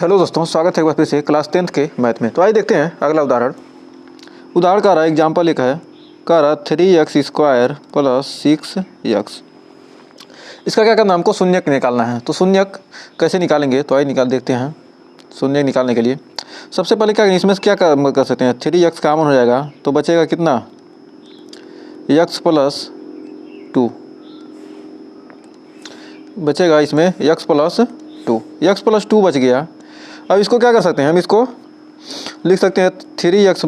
Hello दोस्तों, स्वागत है एक बार फिर से क्लास 10th के मैथ में। तो आइए देखते हैं अगला उदाहरण कह रहा है, एग्जाम्पल एक है, कह रहा 3x² + 6x। इसका क्या करना है, हमको शून्यक निकालना है। तो शून्यक कैसे निकालेंगे, तो आइए देखते हैं। शून्यक निकालने के लिए सबसे पहले क्या इसमें क्या कर सकते हैं, 3x कॉमन हो जाएगा तो बचेगा कितना, x + 2 बचेगा, इसमें x + 2, x + 2 बच गया। अब इसको क्या कर सकते हैं, हम इसको लिख सकते हैं 3x =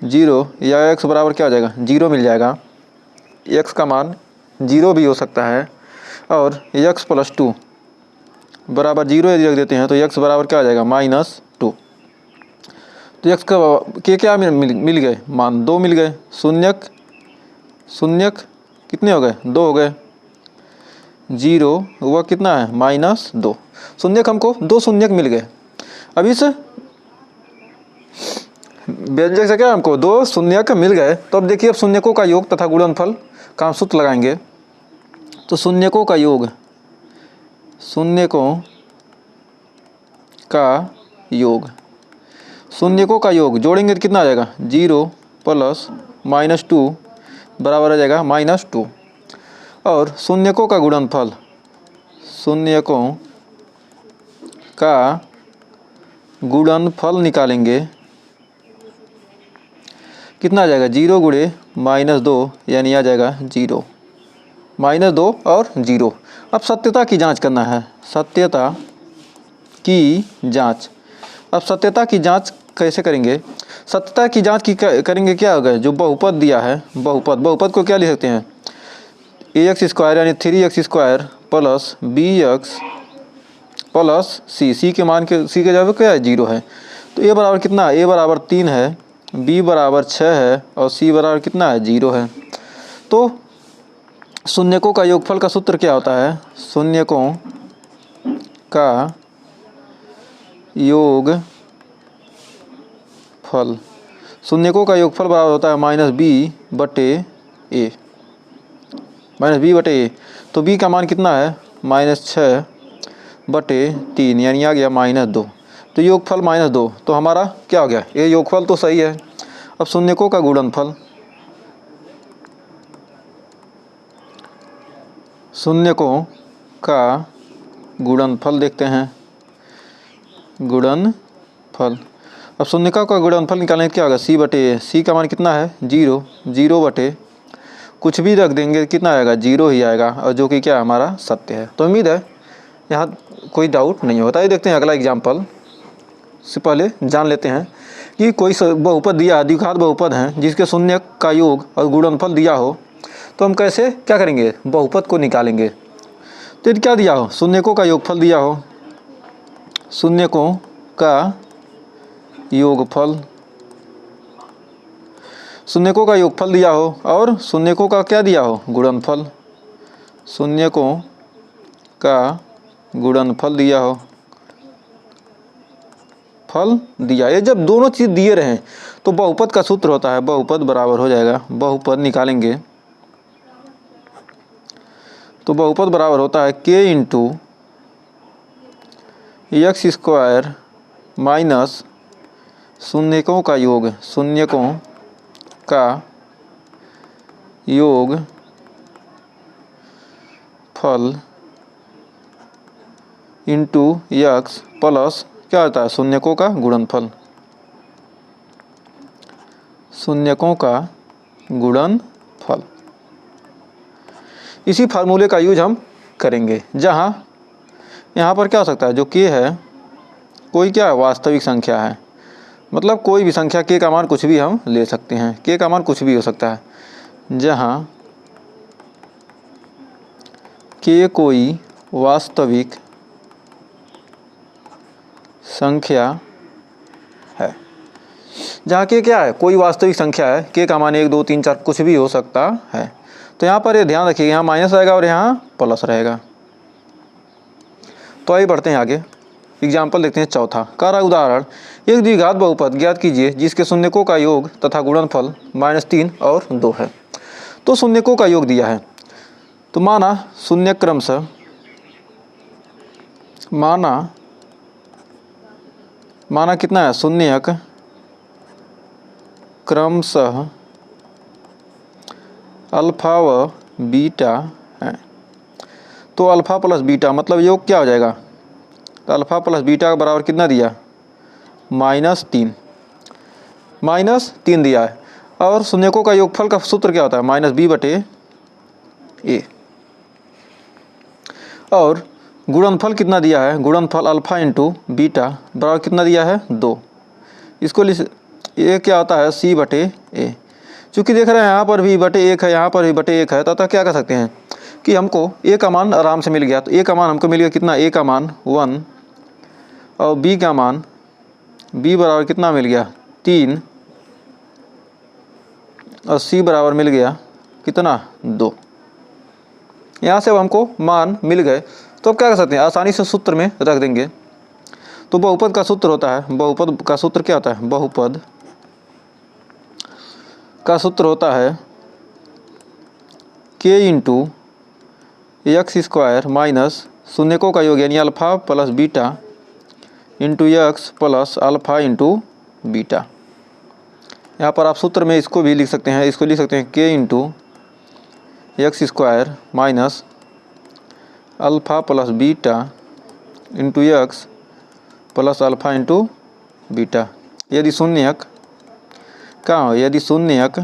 0 या x बराबर क्या हो जाएगा, 0 मिल जाएगा। x का मान 0 भी हो सकता है और x + 2 बराबर 0 यदि रख देते हैं तो x बराबर क्या हो जाएगा, -2। तो x के क्या मिल गए, मान 2 मिल गए। शून्यक कितने हो गए, 2 हो गए। 0 वह कितना है, -2। शून्यक हमको 2 शून्यक मिल गए। अब इस व्यंजक से क्या हमको 2 शून्यक मिल गए। तो अब देखिए, अब शून्यकों का योग तथा गुणनफल का हम सूत्र लगाएंगे। तो शून्यकों का योग जोड़ेंगे तो कितना आ जाएगा, 0 + -2 बराबर आ जाएगा -2। और शून्यकों का गुणनफल निकालेंगे, कितना आ जाएगा, 0 × -2 यानी आ जाएगा 0, -2 और 0। अब सत्यता की जांच करना है, सत्यता की जांच कैसे करेंगे। सत्यता की जांच करेंगे, क्या होगा, जो बहुपद दिया है, बहुपद को क्या लिख सकते हैं, ax² यानी 3x² + bx + c के मान के c के जगह क्या है, 0 है। तो a बराबर कितना, a बराबर 3 है, b बराबर 6 है और c बराबर कितना है, 0 है। तो शून्यकों का योगफल का सूत्र क्या होता है, शून्यकों का योगफल बराबर होता है -b/a। तो b का मान कितना है, -6/3 यानी आ गया -2। तो योगफल -2, तो हमारा क्या हो गया, ये योगफल तो सही है। अब शून्यकों का गुणनफल देखते हैं। अब शून्यकों का गुणनफल निकालने क्या होगा, c का मान कितना है, 0 कुछ भी रख देंगे कितना आएगा, 0 ही आएगा, और जो कि क्या हमारा सत्य है। तो उम्मीद है यहाँ कोई डाउट नहीं होता है। देखते हैं अगला एग्जाम्पल से पहले जान लेते हैं कि कोई बहुपद दिया है, द्विघात बहुपद हैं जिसके शून्यक का योग और गुणनफल दिया हो, तो हम कैसे क्या करेंगे, बहुपद को निकालेंगे। तो यदि क्या दिया हो, शून्यकों का योगफल दिया हो, शून्यकों का योगफल दिया हो और शून्यकों का क्या दिया हो, गुणनफल, शून्यकों का गुणनफल दिया हो, फल दिया। ये जब दोनों चीज़ दिए रहें तो बहुपद का सूत्र होता है, बहुपद बराबर हो जाएगा, बहुपद निकालेंगे तो बहुपद बराबर होता है k × x² - शून्यकों का योग फल इंटू x प्लस क्या होता है, शून्यकों का गुणनफल। इसी फार्मूले का यूज हम करेंगे, जहाँ यहाँ पर क्या हो सकता है, जो k है कोई क्या है, वास्तविक संख्या है, मतलब कोई भी संख्या k का मान कुछ भी हम ले सकते हैं, k का मान कुछ भी हो सकता है। जहाँ k कोई वास्तविक संख्या है, जहाँ k क्या है, कोई वास्तविक संख्या है, k का मान 1 2 3 4 कुछ भी हो सकता है। तो यहाँ पर ये ध्यान रखिए, यहाँ माइनस आएगा और यहाँ प्लस रहेगा। तो आइए बढ़ते हैं आगे, एग्जाम्पल देखते हैं चौथा। कह रहा उदाहरण, एक द्विघात बहुपद ज्ञात कीजिए जिसके शून्यकों का योग तथा गुणनफल -3 और 2 है। तो शून्यकों का योग दिया है, तो माना माना कितना है, शून्यक क्रमशः अल्फा व बीटा है। तो अल्फा प्लस बीटा मतलब योग क्या हो जाएगा, तो अल्फा प्लस बीटा का बराबर कितना दिया, -3 दिया है। और शून्यकों का योगफल का सूत्र क्या होता है, -b/a। और गुणनफल कितना दिया है, गुणनफल अल्फा इंटू बीटा बराबर कितना दिया है, 2। इसको ये क्या होता है, c/a। चूँकि देख रहे हैं यहाँ पर भी /1 है, यहाँ पर भी /1 है, तो अतः क्या कर सकते हैं कि हमको a का मान आराम से मिल गया। तो a का मान हमको मिल गया कितना, a का मान 1 और b का मान b बराबर कितना मिल गया, 3 और c बराबर मिल गया कितना, 2। यहाँ से अब हमको मान मिल गए। तो अब क्या कर सकते हैं, आसानी से सूत्र में रख देंगे। तो बहुपद का सूत्र होता है, बहुपद का सूत्र क्या होता है, बहुपद का सूत्र होता है k into X square minus शून्यकों का योग यानी alpha plus beta into X plus alpha into beta. यहाँ पर आप सूत्र में इसको भी लिख सकते हैं, इसको लिख सकते हैं k into X square minus alpha plus beta into X plus alpha into beta. यदि शून्यक क्या हो, यदि शून्यक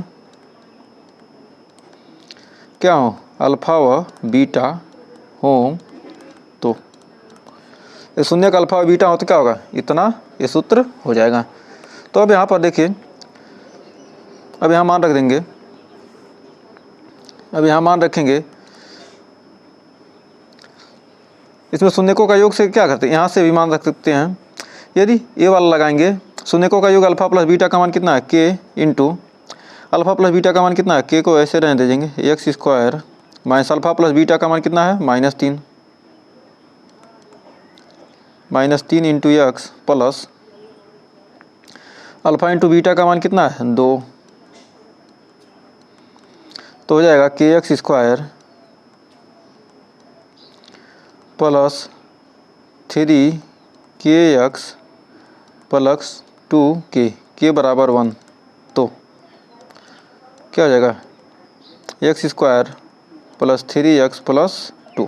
क्या हो, अल्फा व बीटा हो तो ये शून्यक अल्फा व बीटा हो तो क्या होगा, इतना ये सूत्र हो जाएगा। तो अब यहाँ पर देखिए, अब यहाँ मान रख देंगे, अब यहाँ मान रखेंगे। इसमें शून्यकों का योग से क्या करते हैं, यहाँ से भी मान रख सकते हैं। यदि ये वाला लगाएंगे, शून्यकों का योग अल्फा प्लस बीटा का मान कितना है, k into alpha plus beta का मान कितना है, k को ऐसे रहने दे देंगे, x square minus alpha plus beta का मान कितना है, -3 into X plus alpha into beta का मान कितना है, 2। तो हो जाएगा के x square plus 3kx plus 2k बराबर 1। तो क्या हो जाएगा, x square plus 3x plus 2।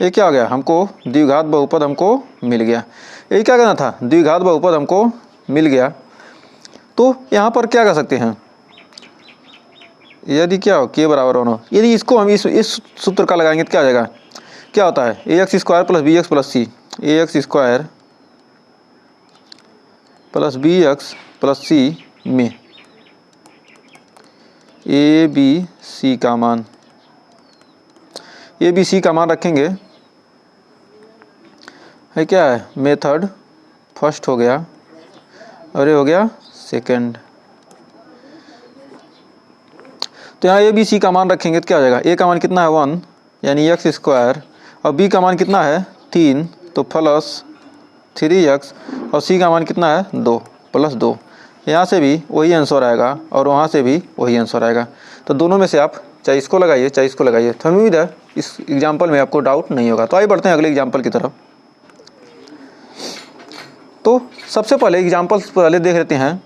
ये क्या हो गया, हमको द्विघात बहुपद हमको मिल गया। यही क्या करना था, द्विघात बहुपद हमको मिल गया। तो यहाँ पर क्या कर सकते हैं, यदि क्या हो k बराबर 1 हो, यदि इसको हम इस सूत्र का लगाएंगे तो क्या हो जाएगा, क्या होता है, ax square plus bx plus c, ax square plus bx plus c में a b c का मान, a b c का मान रखेंगे, है क्या है, मेथड फर्स्ट हो गया और ये हो गया सेकंड। तो यहाँ a b c का मान रखेंगे तो क्या हो जाएगा, a का मान कितना है 1 यानी एक्स स्क्वायर और b का मान कितना है 3 तो प्लस 3x और c का मान कितना है 2 प्लस 2। यहाँ से भी वही आंसर आएगा और वहाँ से भी वही आंसर आएगा। तो दोनों में से आप चाहे इसको लगाइए चाहे इसको लगाइए। तो उम्मीद है इस एग्जाम्पल में आपको डाउट नहीं होगा। तो आइए बढ़ते हैं अगले एग्जाम्पल की तरफ। तो सबसे पहले एग्जाम्पल पहले देख लेते हैं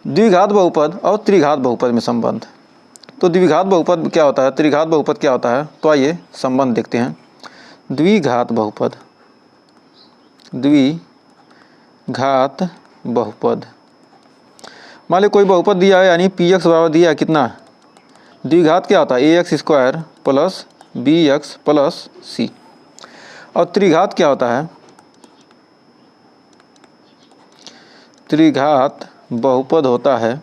द्विघात बहुपद और त्रिघात बहुपद में संबंध। तो द्विघात बहुपद क्या होता है, त्रिघात बहुपद क्या होता है, तो आइए संबंध देखते हैं। द्विघात बहुपद, द्विघात बहुपद, मान लो कोई बहुपद दिया है यानी px बराबर दिया है कितना, द्विघात क्या होता है ax square plus bx plus c। और त्रिघात क्या होता है, त्रिघात बहुपद होता है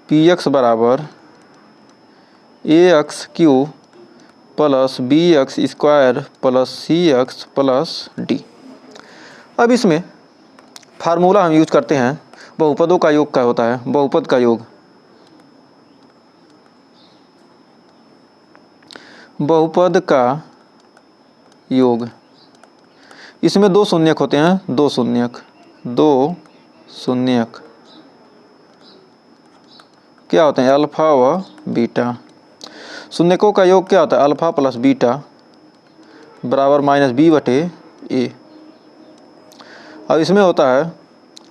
px बराबर ax cube plus bx square plus cx plus d। अब इसमें फार्मूला हम यूज करते हैं, बहुपदों का योग क्या होता है, बहुपद का योग, बहुपद का योग, इसमें दो शून्यक होते हैं, दो शून्यक क्या होते हैं, अल्फा व बीटा। शून्यकों का योग क्या होता है, अल्फा प्लस बीटा बराबर -b/a। अब इसमें होता है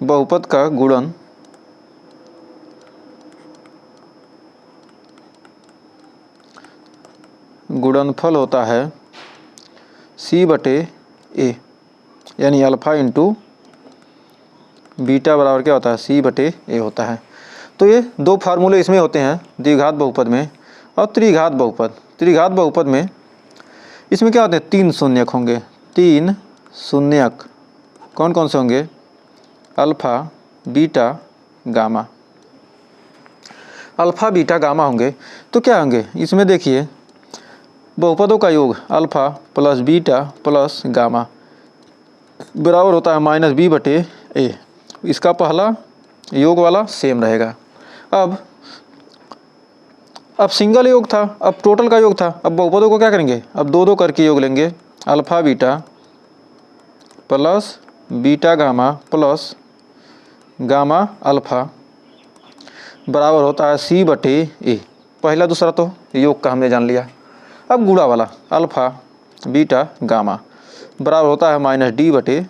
बहुपद का गुणन गुणनफल होता है C/A, यानी अल्फ़ा इंटू बीटा बराबर क्या होता है C/A होता है। तो ये दो फार्मूले इसमें होते हैं द्विघात बहुपद में। और त्रिघात बहुपद में इसमें क्या होते हैं, 3 शून्यक होंगे। 3 शून्यक कौन कौन से होंगे, alpha beta gamma. Alpha beta gamma होंगे। तो क्या होंगे इसमें, देखिए बहुपदों का योग alpha plus beta plus gamma बराबर होता है -B/A। इसका पहला योग वाला सेम रहेगा। अब सिंगल योग था, अब टोटल का योग था। अब बहुपदों को क्या करेंगे, अब 2 करके योग लेंगे। Alpha beta plus beta gamma plus gamma alpha बराबर होता है C/A। पहला दूसरा तो योग का हमने जान लिया। अब गुणा वाला अल्फ़ा बीटा गामा बराबर होता है -D/A।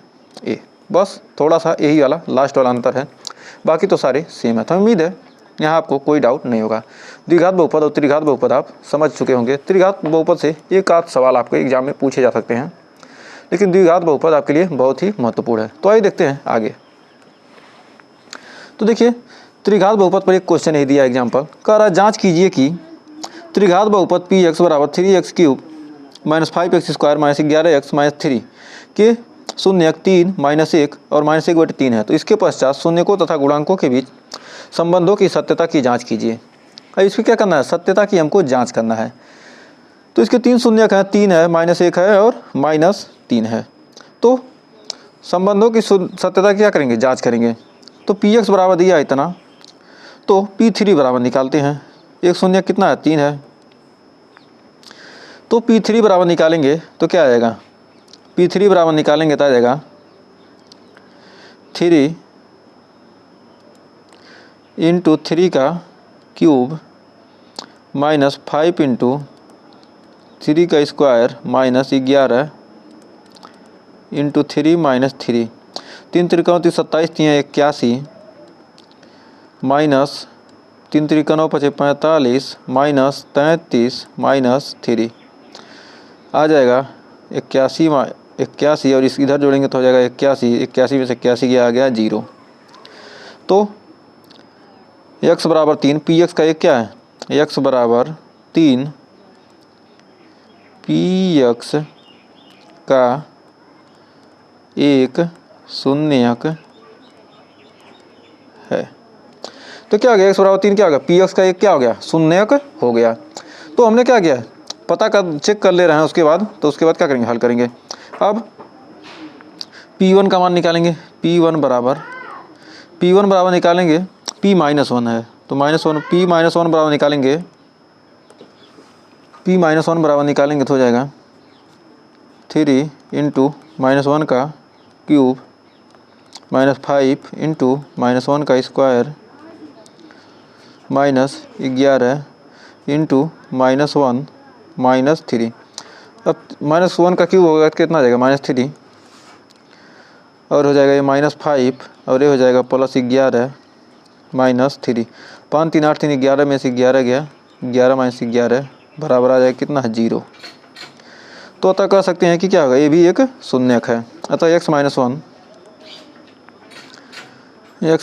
बस थोड़ा सा यही वाला लास्ट वाला अंतर है, बाकी तो सारे सेम है। तो उम्मीद है यहाँ आपको कोई डाउट नहीं होगा। द्विघात बहुपद और त्रिघात बहुपद आप समझ चुके होंगे। त्रिघात बहुपद से एक आध सवाल आपको एग्जाम में पूछे जा सकते हैं, लेकिन द्विघात बहुपद आपके लिए बहुत ही महत्वपूर्ण है। तो आइए देखते हैं आगे। तो देखिए त्रिघात बहुपद पर एक क्वेश्चन है दिया एग्जाम्पल, कह रहा है जाँच कीजिए कि त्रिघात बहुपद Px बराबर 3x³ -5x² -11x -3 के शून्यक 3 -1 और -1/3 है। तो इसके पश्चात शून्यकों तथा गुणांकों के बीच संबंधों की सत्यता की जांच कीजिए। अब इसमें क्या करना है, सत्यता की हमको जांच करना है। तो इसके 3 शून्यक हैं, 3 है, -1 है और -3 है। तो संबंधों की सत्यता क्या करेंगे, जांच करेंगे। तो Px बराबर दिया इतना, तो P3 बराबर निकालते हैं। एक शून्यक कितना है, 3 है। तो P3 बराबर निकालेंगे तो क्या आएगा, P3 बराबर निकालेंगे तो आ जाएगा 3 × 3 का क्यूब -5 × 3 का स्क्वायर -11 × 3 -3। 3 त्रिकोण 27, 3 81 माइनस 3 त्रिकोण 5 45 -33 -3 आ जाएगा 81 और इस इधर जोड़ेंगे तो हो जाएगा 81 में से 81 गया, आ गया 0। तो x बराबर 3, Px का एक क्या है, x बराबर 3 Px का एक शून्यक है। तो क्या हो गया, x बराबर 3 क्या हो गया, Px का एक क्या हो गया, शून्यक हो गया। तो हमने क्या किया, पता कर चेक कर ले रहे हैं उसके बाद, तो उसके बाद क्या करेंगे, हल करेंगे। अब P1 का मान निकालेंगे। P1 बराबर निकालेंगे, P-1 है तो -1, P-1 बराबर निकालेंगे, P-1 बराबर निकालेंगे तो हो जाएगा 3 × -1 का क्यूब -5 × -1 का स्क्वायर -11 × -1 -3। अब -1 का क्यूब होगा कितना आ जाएगा, -3 और हो जाएगा ये -5 और ये हो जाएगा +11 -3। 5 3 8 3 11 में से 11 गया, 11 - 11 बराबर आ जाएगा कितना है, 0। तो अतः कह सकते हैं कि क्या होगा, ये भी एक शून्यक है। अतः x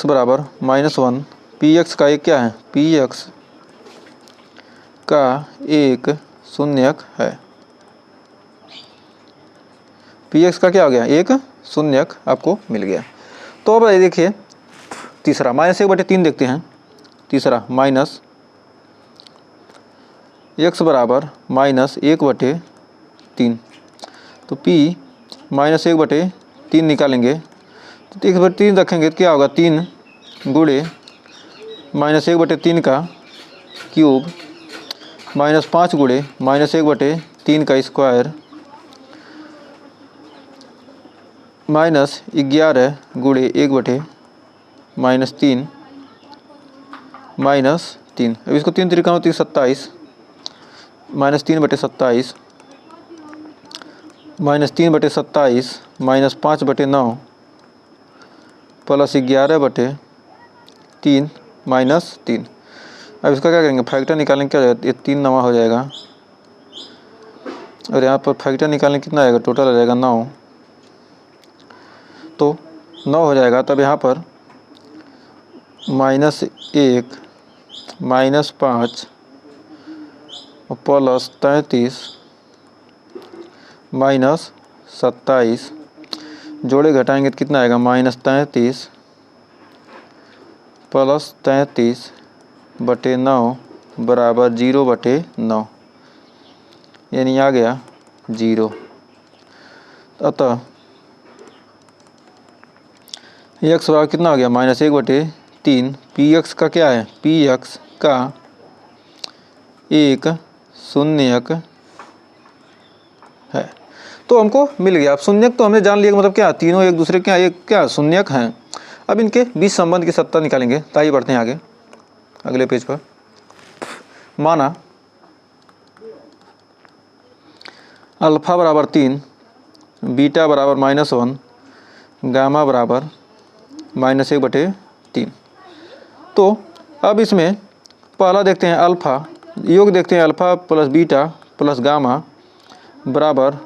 बराबर -1, Px का एक क्या है, Px का एक शून्यक है। Px का क्या हो गया, एक शून्यक आपको मिल गया। तो अब देखिए तीसरा -1/3 देखते हैं। तीसरा माइनस x बराबर -1/3। तो P -1/3 निकालेंगे तो 1/3 रखेंगे तो क्या होगा, 3 गुणे -1/3 का क्यूब -5 गुणे -1/3 का स्क्वायर -11 गुणे 1/3 -3 अब इसको 3 त्रिकोण 27 -3/27 -3/27 -5/9 प्लस 11/3 माइनस 3। अब इसका क्या करेंगे, फैक्टर निकालेंगे, क्या हो जाएगा, ये 3 नवा हो जाएगा और यहाँ पर फैक्टर निकालने कितना आएगा, टोटल आ जाएगा 9। तो 9 हो जाएगा। तब यहाँ पर -1 -5 प्लस 33 माइनस 27, जोड़े घटाएंगे तो कितना आएगा, -33 प्लस 33/9 बराबर 0/9, यानी आ गया 0। अतः x बराबर कितना हो गया, -1/3। पी एक्स का क्या है, पी एक्स का एक शून्यक है। तो हमको मिल गया। अब शून्यक तो हमने जान लिया, मतलब क्या, तीनों एक दूसरे के एक क्या शून्यक हैं। अब इनके बीच संबंध की सत्ता निकालेंगे। तो आइए बढ़ते हैं आगे अगले पेज पर। माना अल्फा बराबर 3, बीटा बराबर -1, गामा बराबर -1/3। तो अब इसमें पहला देखते हैं अल्फ़ा, योग देखते हैं, alpha plus beta plus gamma बराबर,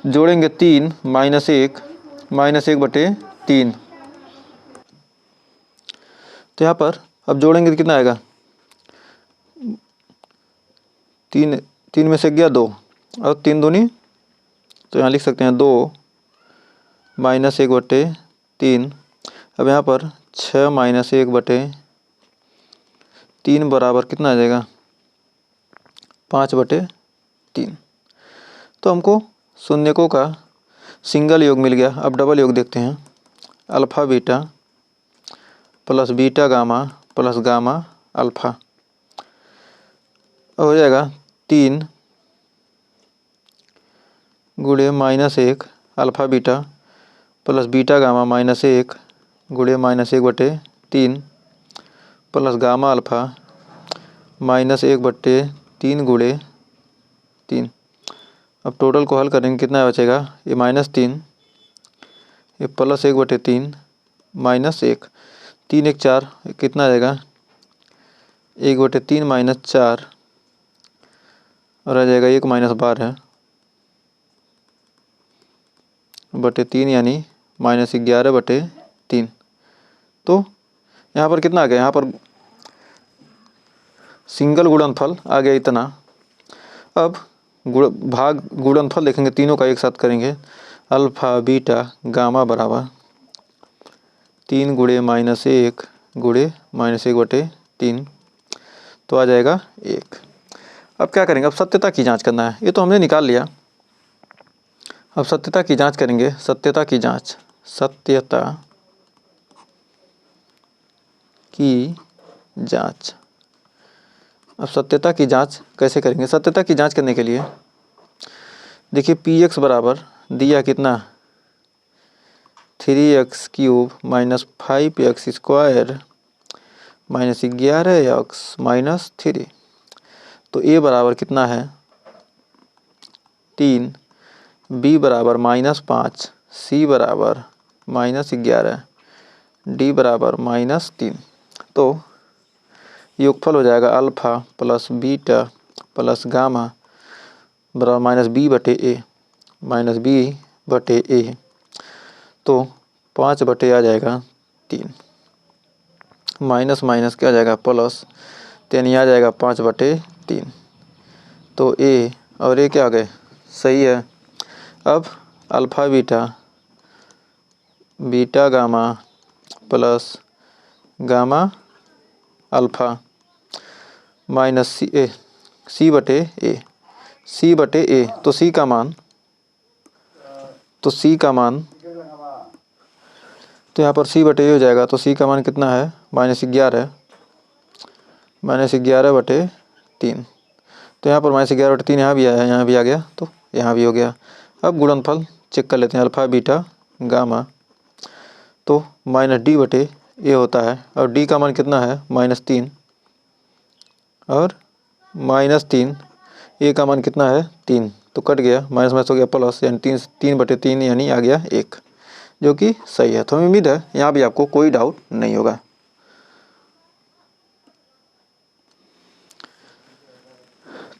जोड़ेंगे 3 -1 -1/3। तो यहाँ पर अब जोड़ेंगे तो कितना आएगा, 3 में से गया 2 और 3 दूनी, तो यहाँ लिख सकते हैं 2 -1/3। अब यहाँ पर 6 -1/3 बराबर कितना आ जाएगा, 5/3। तो हमको शून्यकों का सिंगल योग मिल गया। अब डबल योग देखते हैं, alpha beta plus beta gamma plus gamma alpha हो जाएगा 3 गुणे -1 alpha beta plus beta gamma -1 गुणे -1/3 प्लस गामा अल्फ़ा -1/3 गुणे 3। अब टोटल को हल करेंगे, कितना बचेगा, ये -3, ये प्लस 1/3 -1, 3 1 4, कितना आ जाएगा, 1/3 -4 और आ जाएगा 1 -12/3 यानी -11/3। तो यहाँ पर कितना आ गया, यहाँ पर सिंगल गुणनफल आ गया इतना। अब भाग गुणनफल देखेंगे, तीनों का एक साथ करेंगे, अल्फ़ा बीटा गामा बराबर 3 गुणे -1 गुणे -1/3, तो आ जाएगा 1। अब क्या करेंगे, अब सत्यता की जांच करना है। ये तो हमने निकाल लिया, अब सत्यता की जांच करेंगे। सत्यता की जांच, सत्यता की जांच। अब सत्यता की जांच कैसे करेंगे, सत्यता की जांच करने के लिए देखिए, पी एक्स बराबर दिया कितना, 3x³ -5x² -11x -3। तो ए बराबर कितना है, 3, बी बराबर -5, सी बराबर -11, डी बराबर -3। तो योगफल हो जाएगा alpha plus beta plus gamma बराबर -b/a। तो 5/, आ जाएगा 3, माइनस माइनस क्या आ जाएगा, प्लस, यानी आ जाएगा 5/3। तो ए और ए क्या आ गए, सही है। अब alpha beta beta gamma plus gamma alpha minus सी/ए। तो सी का मान, तो यहाँ पर सी/ए हो जाएगा। तो सी का मान कितना है, -11 -11/3। तो यहाँ पर -11/3 यहाँ भी आया, यहाँ भी आ गया, तो यहाँ भी हो गया। अब गुणनफल चेक कर लेते हैं, अल्फ़ा बीटा गामा, तो -d/a होता है। और d का मान कितना है, -3 और -3, a का मान कितना है, 3। तो कट गया, माइनस माइनस हो गया प्लस, यानी 3/3 यानी आ गया 1। जो कि सही है। तो हमें उम्मीद है यहाँ भी आपको कोई डाउट नहीं होगा।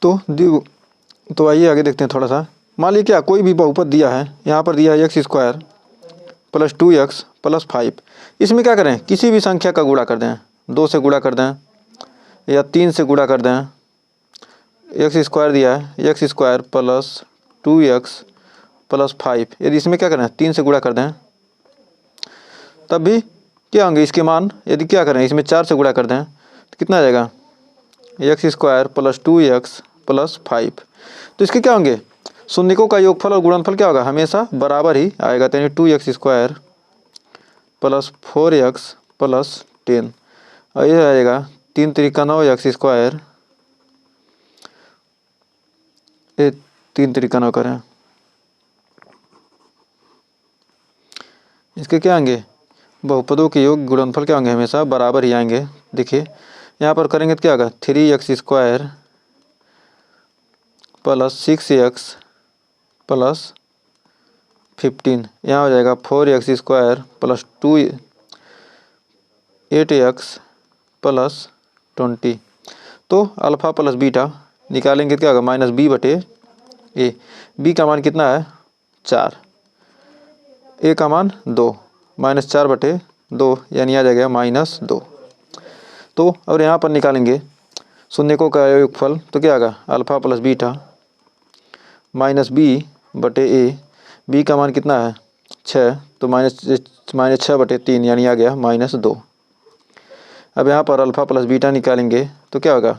तो आइए आगे देखते हैं थोड़ा सा। मान लीजिए क्या कोई भी बहुपद दिया है, यहाँ पर दिया है x square plus 2x plus 5। इसमें क्या करें, किसी भी संख्या का गुणा कर दें, 2 से गुणा कर दें या 3 से गुणा कर दें। एक्स स्क्वायर दिया है, x square plus 2x plus 5, यदि इसमें क्या करें 3 से गुणा कर दें तब भी क्या होंगे इसके मान। यदि क्या करें इसमें 4 से गुणा कर दें तो कितना आ जाएगा, x square plus 2x plus 5। तो इसके क्या होंगे, शून्यकों का योगफल और गुणनफल क्या होगा, हमेशा बराबर ही आएगा। तो यानी 2x square plus 4x plus 10 और ये आएगा 3 त्रिका 9x स्क्वायर, ये 3 त्रिका 9 करें, इसके क्या आएंगे बहुपदों के योग गुणनफल क्या होंगे, हमेशा बराबर ही आएंगे। देखिए यहाँ पर करेंगे तो क्या होगा 3x square plus 6x plus 15, यहाँ हो जाएगा 4x square plus 8x plus 20। तो अल्फ़ा प्लस बीटा निकालेंगे क्या होगा माइनस बी बटे ए। बी का मान कितना है 4, ए का मान 2, माइनस 4 बटे 2 यानी आ जाएगा माइनस 2। तो और यहाँ पर निकालेंगे शून्यकों का योगफल, तो क्या आएगा alpha plus beta minus B बटे ए। बी का मान कितना है 6, तो माइनस 6 बटे 3 यानी आ गया माइनस 2। अब यहाँ पर अल्फ़ा प्लस बीटा निकालेंगे तो क्या होगा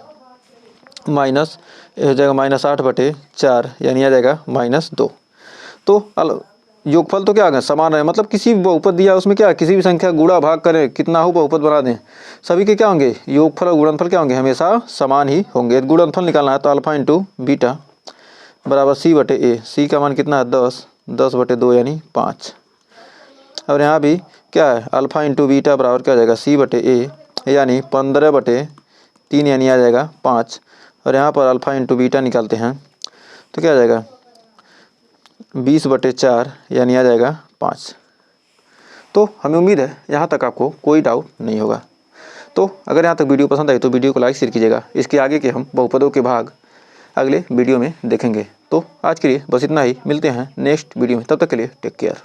माइनस हो जाएगा माइनस 8 बटे 4 यानी आ जाएगा माइनस 2। तो योगफल तो क्या आ गया समान है, मतलब किसी भी बहुपद दिया उसमें क्या किसी भी संख्या गुणा भाग करें कितना हो बहुपद बना दें, सभी के क्या होंगे योगफल और गुणनफल क्या होंगे हमेशा समान ही होंगे। गुणनफल निकालना है तो अल्फ़ा इंटू बीटा बराबर सी बटे ए। सी का मान कितना है 10, 10 बटे 2 यानी 5। और यहाँ भी क्या है अल्फ़ा इंटू बीटा बराबर क्या हो जाएगा सी बटे ए यानी 15 बटे 3 यानी आ जाएगा 5। और यहाँ पर अल्फ़ा इंटू बीटा निकालते हैं तो क्या आ जाएगा 20 बटे 4 यानी आ जाएगा 5। तो हमें उम्मीद है यहाँ तक आपको कोई डाउट नहीं होगा। तो अगर यहाँ तक वीडियो पसंद आई तो वीडियो को लाइक शेयर कीजिएगा। इसके आगे के हम बहुपदों के भाग अगले वीडियो में देखेंगे। तो आज के लिए बस इतना ही, मिलते हैं नेक्स्ट वीडियो में, तब तक के लिए टेक केयर।